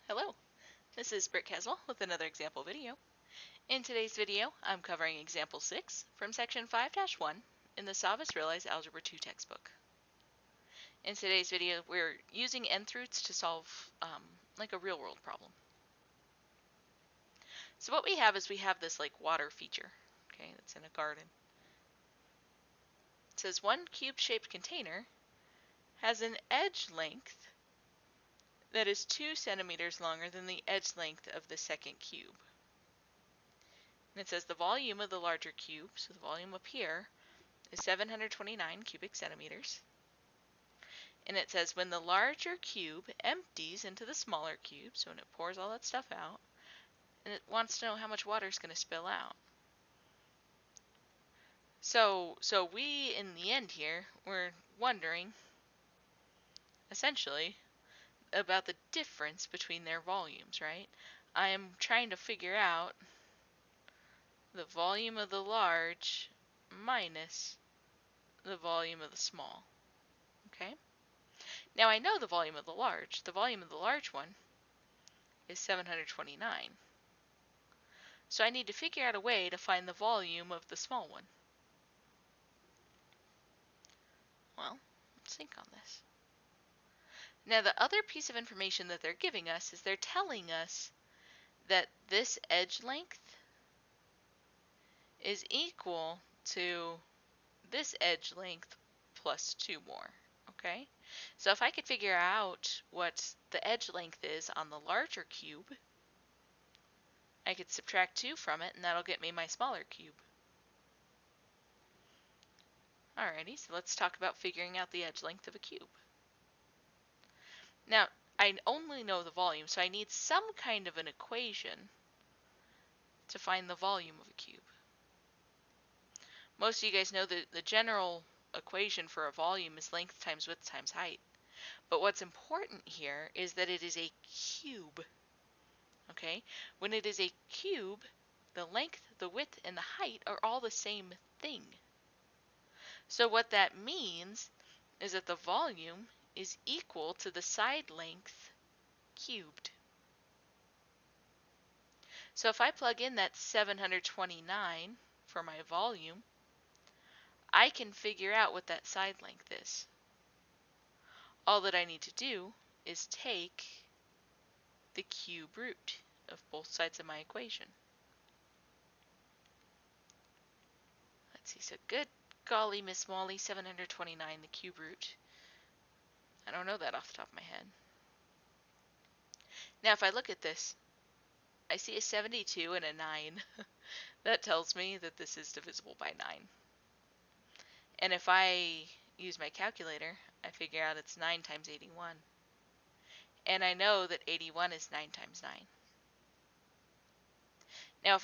Hello, this is Britt Caswell with another example video. In today's video, I'm covering example 6 from section 5-1 in the SavvasRealize Algebra 2 textbook. In today's video, we're using nth roots to solve like a real-world problem. So what we have is we have this like water feature, okay, that's in a garden. It says one cube-shaped container has an edge length that is 2 centimeters longer than the edge length of the second cube. And it says the volume of the larger cube, so the volume up here, is 729 cubic centimeters. And it says when the larger cube empties into the smaller cube, so when it pours all that stuff out, and it wants to know how much water is going to spill out. So we, in the end here, we're wondering, essentially, about the difference between their volumes, right? I am trying to figure out the volume of the large minus the volume of the small, okay? Now I know the volume of the large. The volume of the large one is 729. So I need to figure out a way to find the volume of the small one. Well, let's think on this. Now the other piece of information that they're giving us is they're telling us that this edge length is equal to this edge length plus 2 more, okay? So if I could figure out what the edge length is on the larger cube, I could subtract 2 from it, and that'll get me my smaller cube. Alrighty, so let's talk about figuring out the edge length of a cube. Now, I only know the volume, so I need some kind of an equation to find the volume of a cube. Most of you guys know that the general equation for a volume is length times width times height. But what's important here is that it is a cube. Okay? When it is a cube, the length, the width, and the height are all the same thing. So what that means is that the volume is equal to the side length cubed. So if I plug in that 729 for my volume, I can figure out what that side length is. All that I need to do is take the cube root of both sides of my equation. Let's see, so good golly, Miss Molly, 729, the cube root. I don't know that off the top of my head. Now if I look at this, I see a 72 and a 9. That tells me that this is divisible by 9. And if I use my calculator, I figure out it's 9 times 81. And I know that 81 is 9 times 9. Now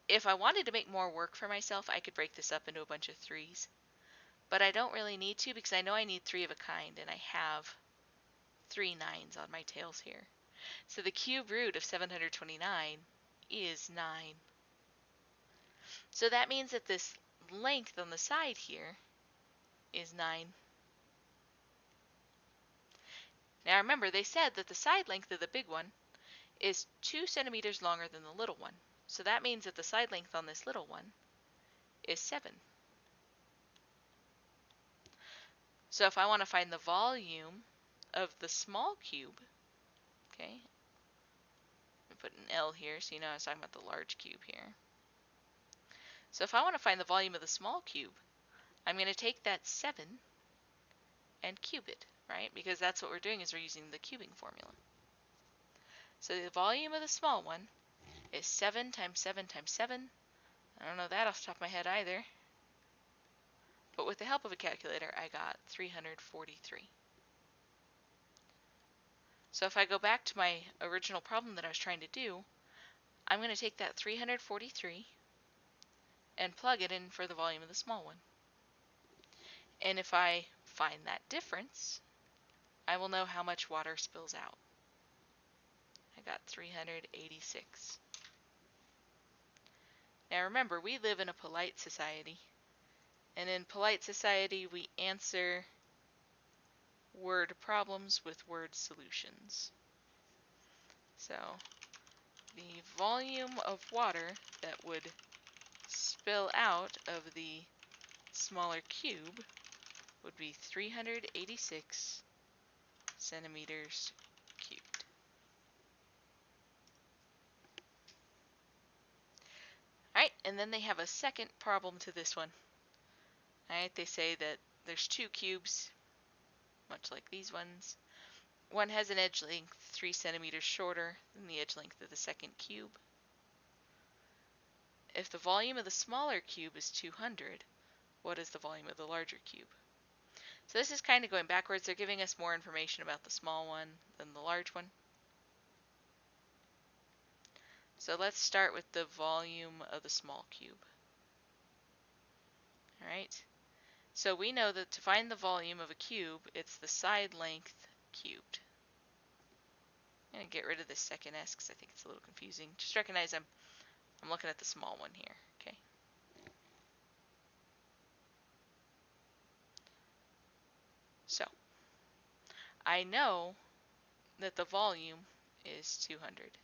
if I wanted to make more work for myself, I could break this up into a bunch of 3's. But I don't really need to because I know I need 3 of a kind, and I have 3 9s on my tails here. So the cube root of 729 is 9. So that means that this length on the side here is 9. Now remember, they said that the side length of the big one is 2 centimeters longer than the little one. So that means that the side length on this little one is 7. So if I want to find the volume of the small cube, okay, let me put an L here so you know I was talking about the large cube here. So if I want to find the volume of the small cube, I'm going to take that 7 and cube it, right? Because that's what we're doing, is we're using the cubing formula. So the volume of the small one is 7 times 7 times 7. I don't know that off the top of my head either. But with the help of a calculator, I got 343. So if I go back to my original problem that I was trying to do, I'm going to take that 343 and plug it in for the volume of the small one. And if I find that difference, I will know how much water spills out. I got 386. Now remember, we live in a polite society. And in polite society, we answer word problems with word solutions. So the volume of water that would spill out of the smaller cube would be 386 centimeters cubed. Alright, and then they have a second problem to this one. Alright, they say that there's two cubes, much like these ones. One has an edge length 3 centimeters shorter than the edge length of the second cube. If the volume of the smaller cube is 200, what is the volume of the larger cube? So this is kind of going backwards. They're giving us more information about the small one than the large one. So let's start with the volume of the small cube. Alright, so we know that to find the volume of a cube, it's the side length cubed. I'm going to get rid of this second s because I think it's a little confusing. Just recognize I'm looking at the small one here, okay? So, I know that the volume is 200.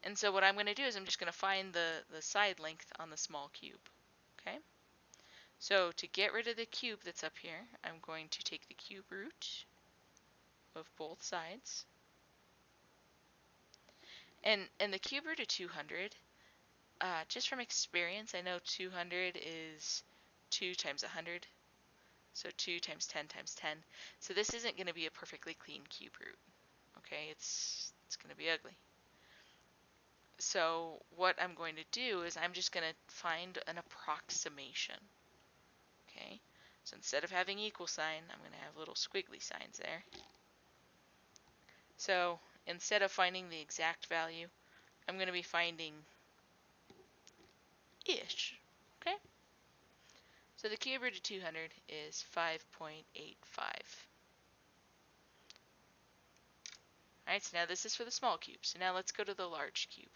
And so what I'm going to do is I'm just going to find the side length on the small cube, okay? So to get rid of the cube that's up here, I'm going to take the cube root of both sides. And the cube root of 200, just from experience, I know 200 is 2 times 100. So 2 times 10 times 10. So this isn't going to be a perfectly clean cube root. Okay, it's going to be ugly. So what I'm going to do is I'm just going to find an approximation. Okay, so instead of having equal sign, I'm going to have little squiggly signs there. So instead of finding the exact value, I'm going to be finding ish. Okay, so the cube root of 200 is 5.85. Alright, so now this is for the small cube. So now let's go to the large cube.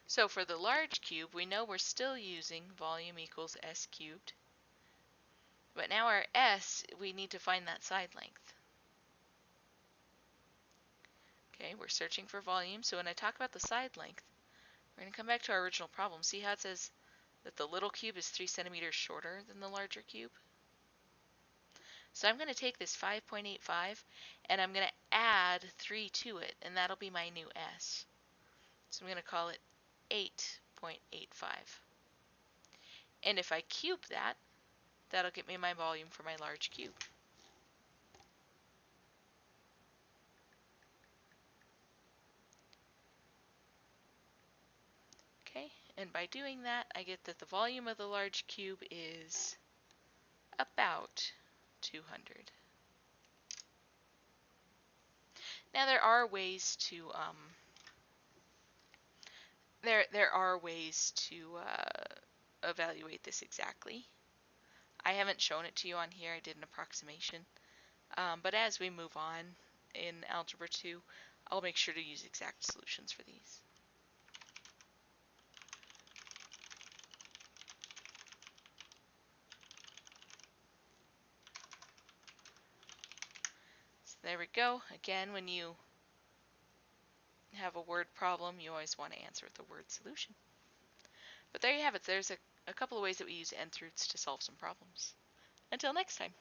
So for the large cube, we know we're still using volume equals s cubed. But now our s, we need to find that side length. Okay, we're searching for volume. So when I talk about the side length, we're going to come back to our original problem. See how it says that the little cube is 3 centimeters shorter than the larger cube? So I'm going to take this 5.85 and I'm going to add 3 to it, and that'll be my new s. So I'm going to call it 8.85. And if I cube that, that'll get me my volume for my large cube. Okay, and by doing that, I get that the volume of the large cube is about 200. Now there are ways to evaluate this exactly. I haven't shown it to you on here. I did an approximation. But as we move on in Algebra 2, I'll make sure to use exact solutions for these. So there we go. Again, when you have a word problem, you always want to answer with the word solution. But there you have it. There's a couple of ways that we use nth roots to solve some problems. Until next time.